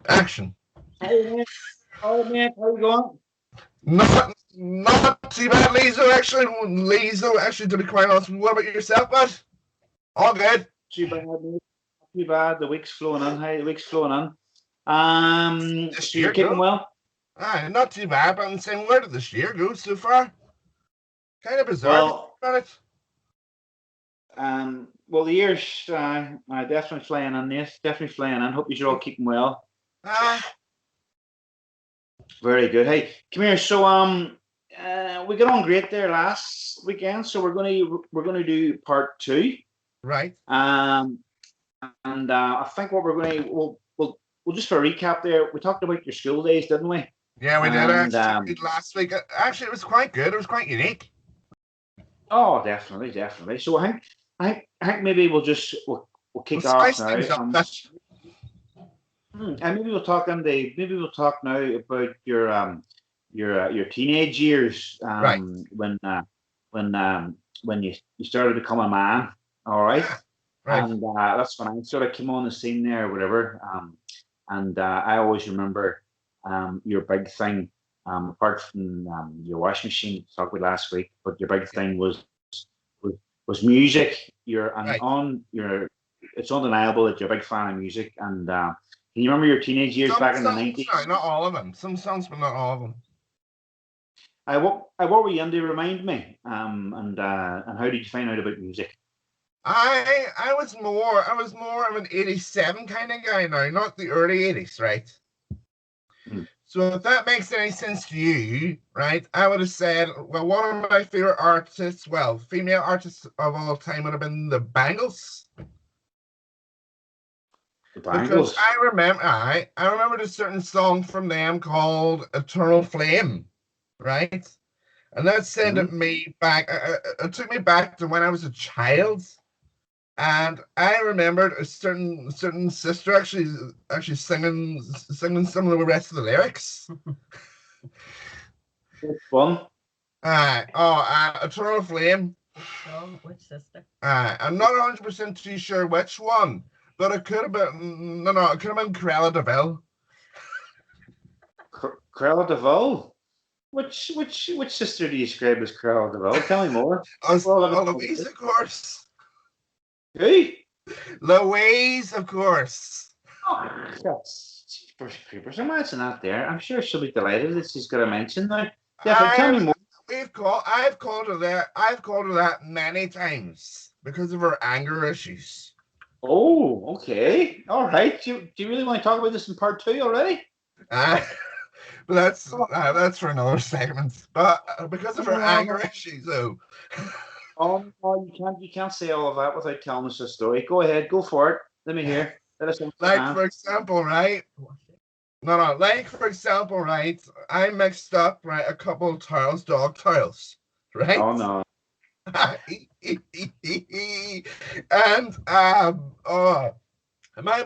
Action. Hey man, all right, man, how you going? Not too bad, Lazo. Actually, Lazo. Actually, to be quite honest, what about yourself, bud? All good. Too bad, mate. Not too bad. The week's flowing in. Hey, the week's flowing in. This So you're year, keeping go. well? Not too bad, but I'm saying, where did this year go so far? Kind of bizarre to think Well, about it. the year's definitely flying in. This definitely flying in. Hope you're all keeping well. Ah, Very good. Hey, come here. We got on great there last weekend, so we're gonna do part two. right. Um, and I think what we'll just for a recap there. We talked about your school days, didn't we? Yeah, we did And actually last week. Actually, it was quite good. It was quite unique. oh, definitely, definitely. So I think maybe we'll We'll kick off spice now. things up. That's And maybe we'll talk now about your teenage years right. when you started to become a man. All right, Right. and that's when I sort of came on the scene there, or whatever. And I always remember your big thing, apart from your washing machine talked about last week, but your big thing was music. Right. It's undeniable that you're a big fan of music. And can you remember your teenage years Some back in the songs, no, 90s? not all of them. Some songs, but not all of them. What were you into? Remind me. And how did you find out about music? I was more of an 87 kind of guy now, not the early 80s, right? Hmm. So if that makes any sense to you, right, I would have said, well, one of my favorite artists, well, female artists of all time would have been the Bangles. The Because Bangles. I remember a certain song from them called Eternal Flame, right? And that sent Hmm. me back, it took me back to when I was a child. And I remembered a certain sister actually singing some of the rest of the lyrics. Which one? Eternal Flame. Which sister? I'm not 100% too sure which one, but it could have been no, it could have been Cruella de Vil. Cruella de Vil. Which sister do you describe as Cruella de Vil? Tell me more. Well, Oh, Louise, of course. Who? Louise, of course. Oh, that's creepers. Imagine that there. I'm sure she'll be delighted that she's got a mention now. Definitely. Tell me I've more. I've called her that many times because of her anger issues. Oh, okay. All right. Do you really want to talk about this in part two already? Uh, but that's for another segment. But because of her anger Oh, issues, though. no, you can't say all of that without telling us a story. Go ahead, go for it. Let me hear. Let us Like understand. for example, right? No. Like for example, right? I mixed up right a couple of tiles, dog tiles, right? Oh no. And my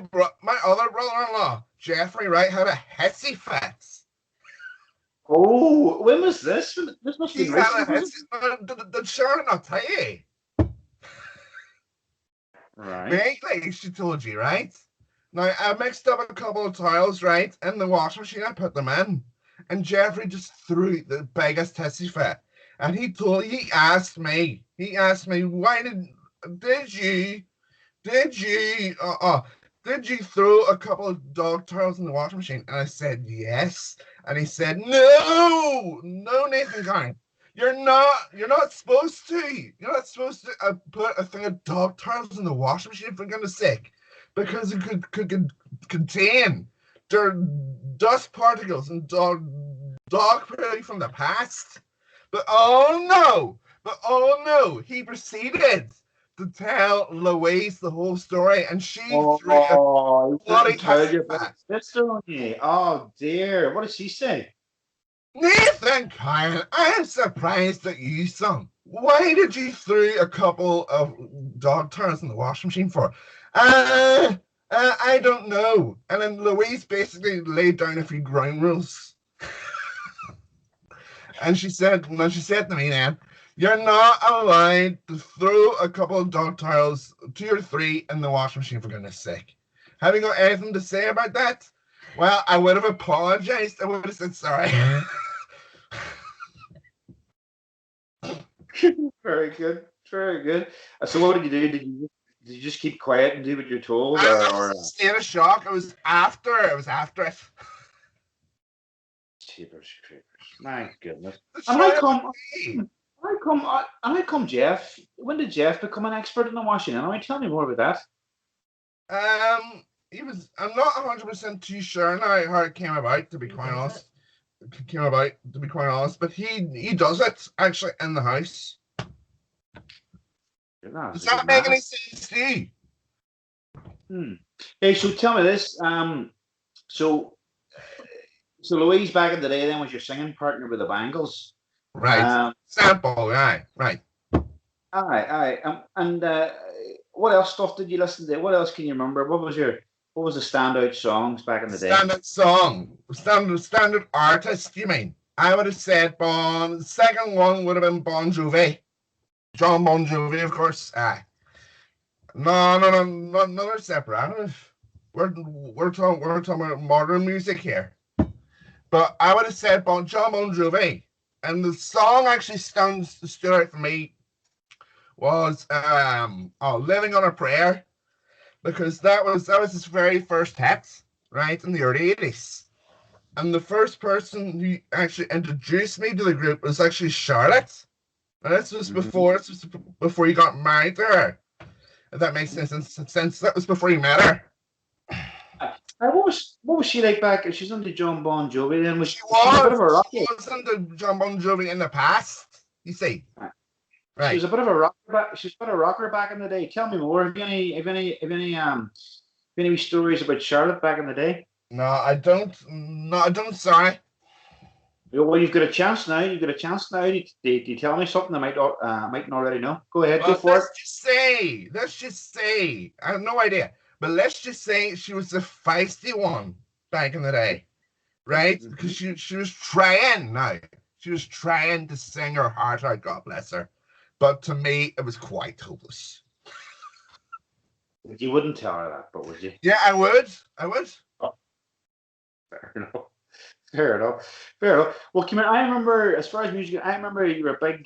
other brother-in-law, Jeffrey, right, had a hissy fit. Oh, when was this? This must have He been had a recent, was it? hissy. The Sharon, I'll tell you. Right. Vaguely, she told you, right? Now, I mixed up a couple of tiles, right, in the washing machine. I put them in. And Jeffrey just threw the biggest hissy fit. And he asked me, did you, did you, uh, uh, did you throw a couple of dog tiles in the washing machine? And I said, yes. And he said, no, no, Nathan Kine. You're not supposed to. You're not supposed to put a thing of dog tiles in the washing machine for goodness sake, because it could contain dust particles and dog poo from the past. But oh no, he proceeded to tell Louise the whole story, and she threw a Oh, he bloody didn't tell hissy you about fit. his sister on you. Oh dear. What did she say? Nathan Kyle, I am surprised at you, son. Why did you throw a couple of dog turns in the washing machine for? I don't know. And then Louise basically laid down a few ground rules. And she said to me then, you're not allowed to throw a couple of dog towels, two or three, in the washing machine for goodness sake. Have you got anything to say about that? Well, I would have apologized. I would have said sorry. Very good. Very good. So what did you do? Did you just keep quiet and do what you're told, I was or in a state of shock. It was after. It was after it. Jeepers creepers? My goodness. The And show me. how come Jeff? When did Jeff become an expert in the washing? And I mean, tell me more about He was. I'm not 100% too sure now how it came about. To be quite honest, it came about. To be quite honest, but he does it actually in the house. that. That's Does a good that make man. any sense to you? Hmm. Hey, so tell me this. So so Louise back in the day then was your singing partner with the Bangles. Right. Um, Sample. Right. Right. aye. And what else stuff did you listen to? What else can you remember? What was the standout songs back in the day? Standard song. Standard artist. You mean? I would have said Bon. The second one would have been Bon Jovi. John Bon Jovi, of course. Aye. No, another separate. We're talking about modern music here. But I would have said John Bon Jovi, and the song actually stood out for me was "Living on a Prayer" because that was his very first hit, right in the early '80s. And the first person who actually introduced me to the group was actually Charlotte. And Mm-hmm. this was before you got married to her. If that makes sense, since that was before you met her. What was she like back? She's under John Bon Jovi. Then She she's a bit was. of a rocker. She was into John Bon Jovi in the past. You see, She right? was a bit of a rocker. She was a bit of a rocker back in the day. Tell me more. Have any stories about Charlotte back in the day? No, I don't. No, I don't. Sorry. Well, you've got a chance now. You've got a chance now. Do you tell me something I mightn't already know? Go ahead. Go Well, for it. let's just say, I have no idea, but let's just say she was the feisty one back in the day, right? Because Mm-hmm. she was trying now. She was trying to sing her heart out, God bless her. But to me, it was quite hopeless. You wouldn't tell her that, but would you? Yeah, I would. I would. Oh, fair enough. Fair enough. Fair enough. Well, come here. I remember, as far as music, I remember you were a big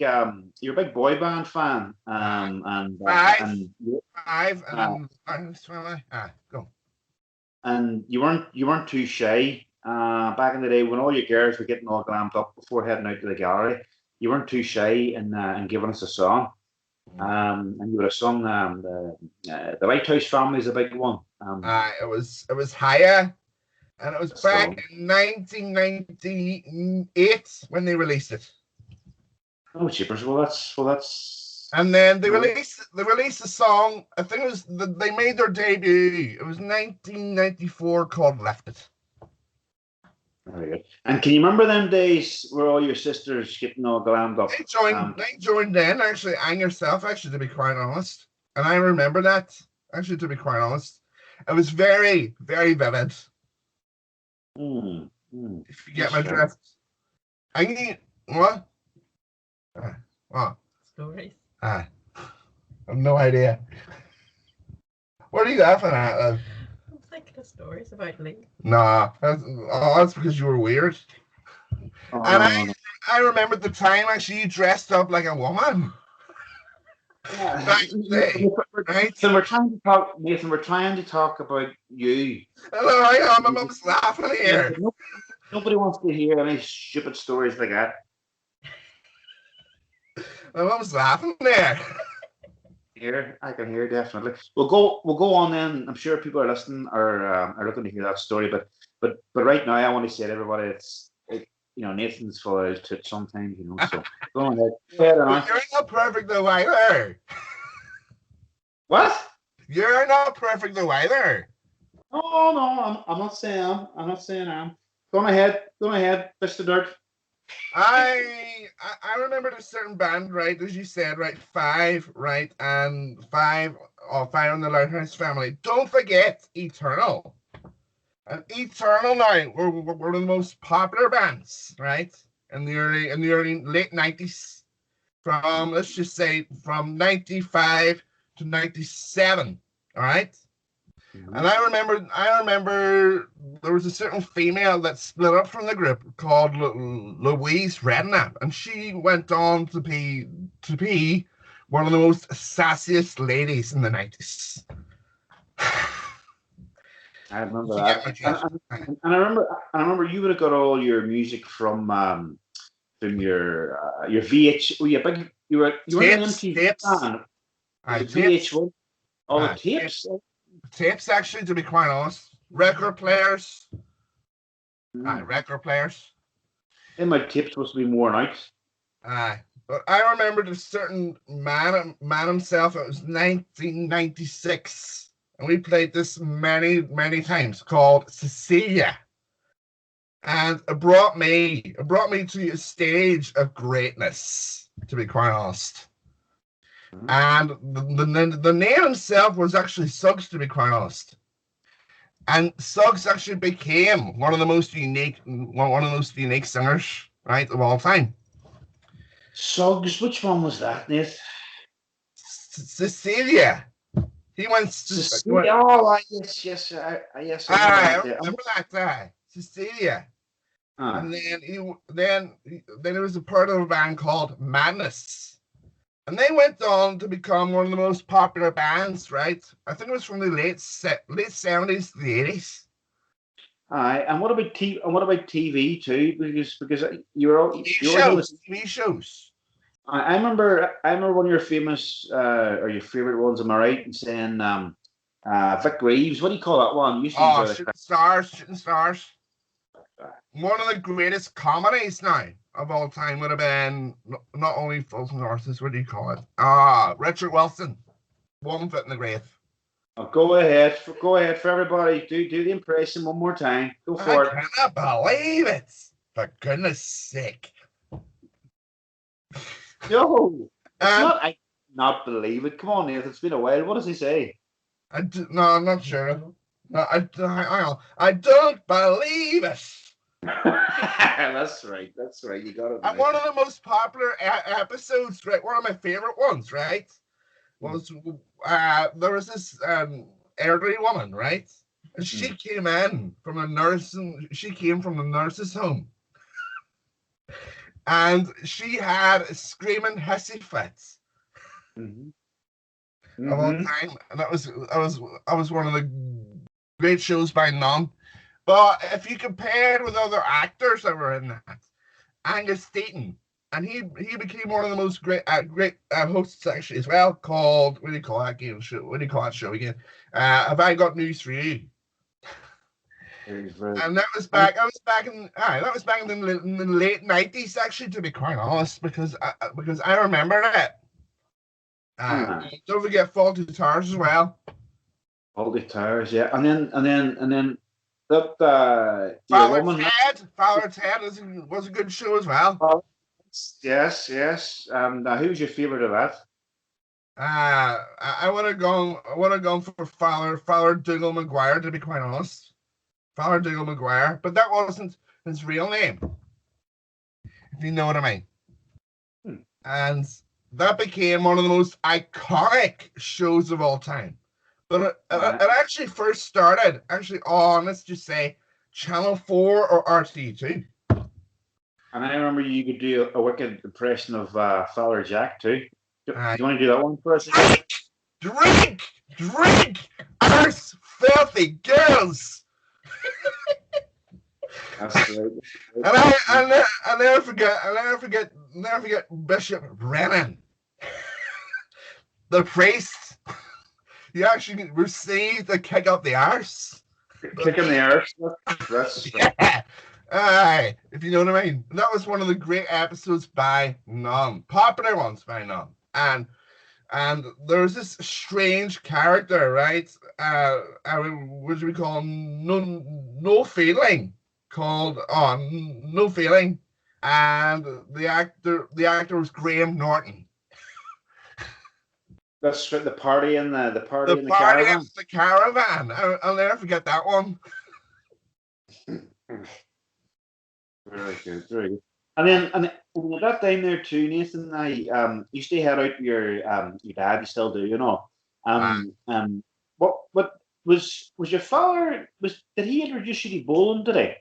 boy band fan, Five, and five, uh, go. you weren't too shy. Back in the day when all your girls were getting all glammed up before heading out to the gallery, you weren't too shy in giving us a song. And you would have sung the Lighthouse Family is a big one. It was higher, and it was That's the back one. in 1998 when they released it. Oh, cheapers. That's And then they no, released a song. I think they made their debut. It was 1994 called "Left It." very good. And can you remember them days where all your sisters getting all glammed up? They joined then actually, and yourself actually, to be quite honest. And I remember that actually, to be quite honest. It was very very vivid. Hmm, hmm, If you get that's my right. drift. I need what? What? Stories. I have no idea. What are you laughing at? I'm thinking of stories about Lee. Nah, that's because you were weird. Oh And no, no, no. I remember the time actually you dressed up like a woman Yeah. back in the day, right? Nathan, we're trying to talk. Nathan, we're trying to talk about you. Hello, I am. My mum's laughing here. Nobody wants to hear any stupid stories like that. My mum's laughing there. Here, I can hear definitely. We'll go on then. I'm sure people are listening are looking to hear that story. But right now, I want to say to everybody, Nathan's full of his tits sometimes, So go on ahead. Go ahead, But Anna. you're not perfect though either. What? You're not perfect though either. No, I'm not saying I'm not saying I'm. Go ahead, fish the dirt. I remember a certain band, right, as you said, right, five, right, and five on the Lighthouse Family. Don't forget Eternal. And Eternal now were one of the most popular bands, right, in the early late '90s. From let's just say from '95 to '97. All right. And I remember there was a certain female that split up from the group called Louise Redknapp, and she went on to be one of the most sassiest ladies in the 90s. I remember You get that, my drift. Aye. I remember you would have got all your music from your VH. Oh, yeah, big. You weren't an MTV Tapes, fan. Was aye, it VH tapes, one? All the aye, tapes. tapes. Actually, to be quite honest, record players, aye, Mm. record players. Then my tapes supposed to be worn out. Aye. But I remember a certain man himself. It was 1996, and we played this many times. Called Cecilia, and it brought me to a stage of greatness. To be quite honest, Mm. and the name himself was actually Suggs. To be quite honest, and Suggs actually became one of the most unique singers, right, of all time. Suggs, which one was that, Nate? Cecilia. He went. He went. Cecilia. Oh, yes, yes, yes. I remember I that. There. remember that guy, Cecilia. Ah, And then he was a part of a band called Madness, and they went on to become one of the most popular bands. Right? I think it was from the late 70s to the 80s. aye. And what about TV too? Because TV you always on shows, this. TV shows. I remember one of your famous or your favorite ones. Am I right in saying Vic Reeves? What do you call that one? You used to Oh, enjoy Shooting Stars, Shooting Stars. that. One of the greatest comedies now of all time would have been not only Fulton Horses. What do you call it? Richard Wilson, One Foot in the Grave. Oh, go ahead for everybody. Do the impression one more time. Go I for it. cannot believe it. For goodness sake. No, it's And not. I not believe it. Come on, Nathan. It's been a while. What does he say? no, I'm not sure. No, I don't believe it. That's right. That's right. You got it And right. one of the most popular episodes, right? One of my favorite ones, right? Was there was this elderly woman, right? And Mm. she came from the nurse's home, and she had screaming hissy fits Mhm. of all Mhm. time, and that was one of the great shows by none. But if you compare it with other actors that were in that, Angus Deaton, and he became one of the most great hosts actually as well. Called, what do you call that game show? What do you call that show again? Have I got news for you? Very, very. And that was And back. In the late 90s, actually, to be quite honest, because I remember it. uh, Don't forget Faulty Towers as well. all the tires, yeah. And then that your Father woman. Ted. Father Ted was a good show as well. Oh, yes, yes. And who was your favorite of that? I would have gone for Father Dougal McGuire, to be quite honest. Father Dougal McGuire, but that wasn't his real name, if you know what I mean. Hmm. And that became one of the most iconic shows of all time. But it actually first started on, let's just say, Channel 4 or RTE2. And I remember you could do a wicked impression of Father Jack too. Do Uh, you want to do that one for us again? drink, drink, drink, arse, filthy girls. That's right. And I never forget Bishop Brennan, the priest. He actually received a kick up the arse. Kick in the arse. That's Yeah. Aye, if you know what I mean. That was one of the great episodes by none. Popular ones by none. And there was this strange character, right? What do we call him? No feeling. Called No Feeling. And the actor was Graham Norton. that's right. The party in the The party in the party in caravan. the caravan. I'll never forget that one. Very good, very good. And at that time there too, Nathan, I used to head out with your dad. You still do, you know. Uh, What was your father did he introduce you to bowling today?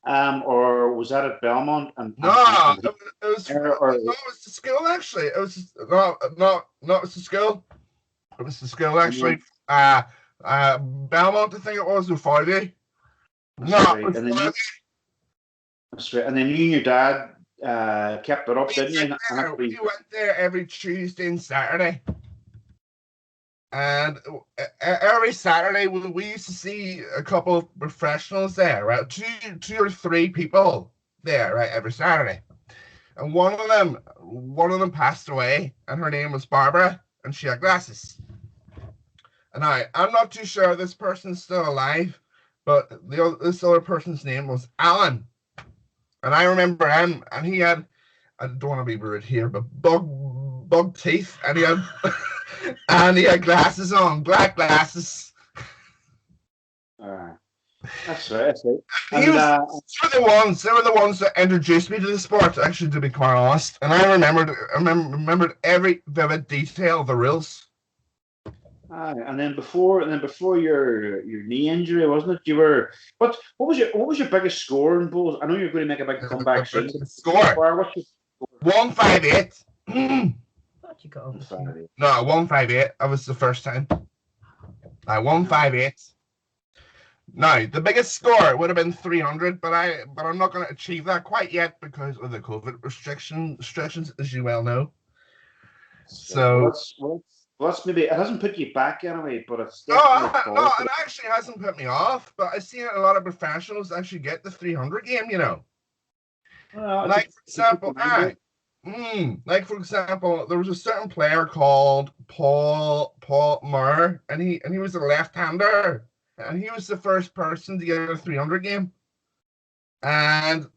Or was that at Belmont No, and it was no, or it was the school actually. It was no, it was the school. It was the school and actually. then Belmont, I think it was, or Friday. No, that's it right, was Friday. and then you and your dad kept it up, We didn't you? went And there. We actually, went there every Tuesday and Saturday, and every Saturday we used to see a couple of professionals there, right? Two or three people there, right? Every Saturday, and one of them passed away, and her name was Barbara, and she had glasses. And I'm not too sure this person's still alive, but this other person's name was Alan, and I remember him, and he had, I don't want to be rude here, but bug teeth, and he had and he had glasses on, black glasses. uh, that's right, that's right. He And was they were the ones that introduced me to the sport, actually, to be quite honest. And I remembered every vivid detail of the rules. and then before your knee injury, wasn't it? You were what was your biggest score in bowls? I know you're going to make a big comeback soon. The score What's your 158. Thought you got over score? two. No, 158. That was the first time. I 158. Now, the biggest score would have been 300, but I'm not going to achieve that quite yet because of the COVID restrictions, as you well know. Well, So that's maybe it hasn't put you back anyway, but it's no, definitely a no, positive. it actually hasn't put me off. But I've seen a lot of professionals actually get the 300 game. Well, Like for to keep example, in mind, there was a certain player called Paul Murr, and he was a left-hander, and he was the first person to get a 300 game. And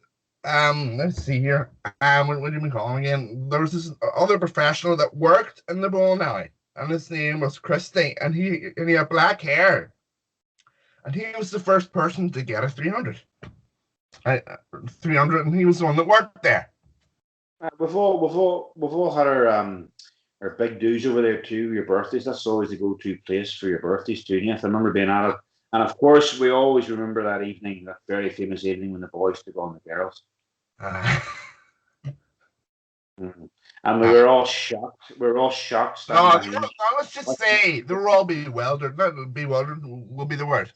let's see here. What do we call him again? There was this other professional that worked in the bowling alley, and his name was Christie, and he had black hair, and he was the first person to get a 300. 300, and he was the one that worked there. we've all had our big dues over there too. Your birthdays, that's always the go-to place for your birthdays too. Yeah, I remember being at it, and of course, we always remember that evening, that very famous evening when the boys took on the girls. Uh, Mhm. And we were all shocked. We were all shocked standing no, behind. let's just Watching. say they were all bewildered. Not bewildered will be the word.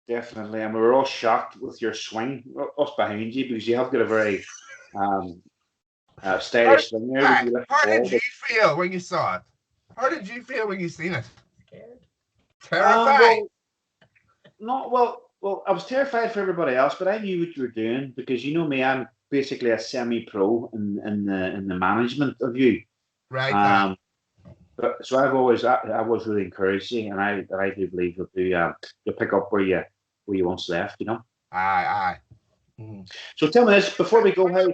Definitely, and we were all shocked with your swing, us behind you, because you have got a very um, How did, stylish swing there. You lift the how did ball, you feel when you saw it? How did you feel when you seen it? Scared. Terrified. well, not well. I was terrified for everybody else, but I knew what you were doing because you know me. I'm basically a semi-pro in the management of you. Right. Um, but so I was really encouraged you, and I do believe you'll pick up where you once left. Aye. Mm. So tell me this before we go. Hey,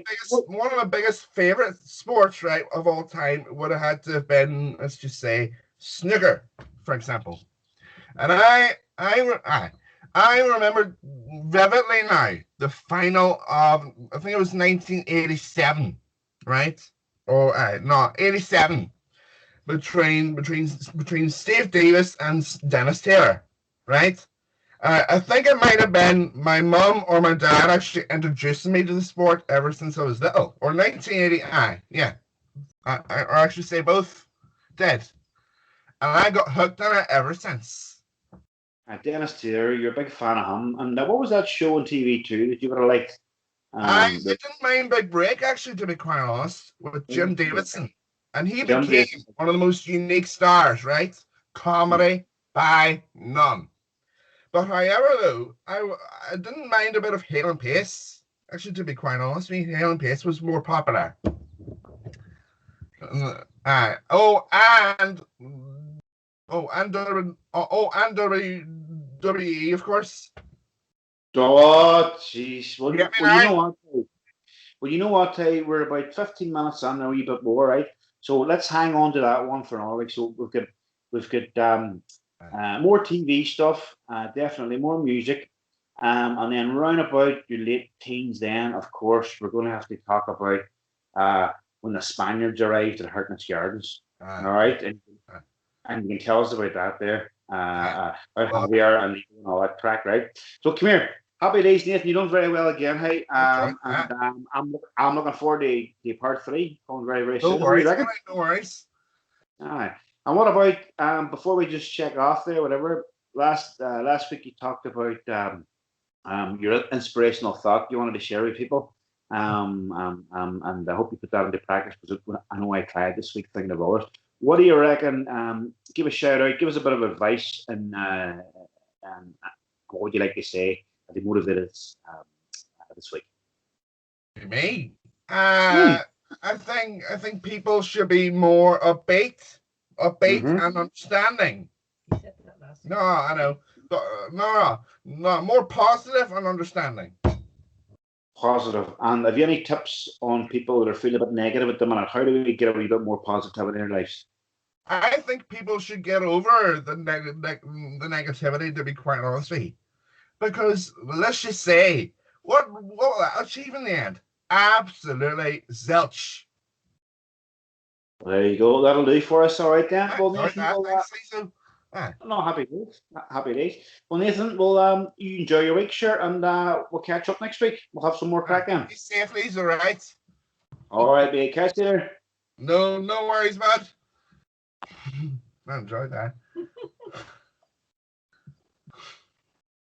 One of my biggest favorite sports, right, of all time would have had to have been, let's just say, snooker, for example. And I remember vividly now the final of, I think it was 1987, right? Or no, 87, between Steve Davis and Dennis Taylor, right? I think it might have been my mum or my dad actually introduced me to the sport ever since I was little, or 1980. Yeah, or actually say both did, and I got hooked on it ever since. Dennis Taylor, you're a big fan of him, and what was that show on TV too that you would have liked? I The didn't mind Big Break, actually, to be quite honest, with Jim Davidson, and he Jim became Davis. one of the most unique stars, right? Comedy by none. But however, though, I didn't mind a bit of Hale and Pace. Actually, to be quite honest with me, Hale and Pace was more popular. And WWE, of course. Oh, jeez. You Well, get me well, you now? know what? Well, you know what? We're about 15 minutes in, a wee bit more, right? So let's hang on to that one for now. Like, so we've got more TV stuff, definitely more music, and then round about your late teens. Then, of course, we're going to have to talk about when the Spaniards arrived at Hartnett's Gardens. Uh, All right, uh, and you can tell us about that there. Javier and all that track, right? So come here. Happy days, Nathan. You've done very well again, hey. And I'm looking forward to part 3. Going very, very No soon. What do you worries, reckon? mate, no worries. All right. And what about before we just check off there, whatever? Last week you talked about your inspirational thought you wanted to share with people. And I hope you put that into practice because I know I tried this week thinking about it. What do you reckon? Give a shout out, give us a bit of advice, and what would you like to say to motivate us this week? Me? I think people should be more upbeat and understanding. You said that last week. No, I know. No, more positive and understanding. Positive. And have you any tips on people that are feeling a bit negative at the minute? How do we get a wee bit more positivity in their lives? I think people should get over the negativity, to be quite honest with you. Because let's just say, what will that achieve in the end? Absolutely zilch. There you go. That'll do for us. All right then. Well, Nathan, no, happy days. Happy days. Well, Nathan, well, you enjoy your week, sure, and we'll catch up next week. We'll have some more crack in. Be safe, Lee's all right. All right, be catch you there. No worries, bud. I enjoyed that.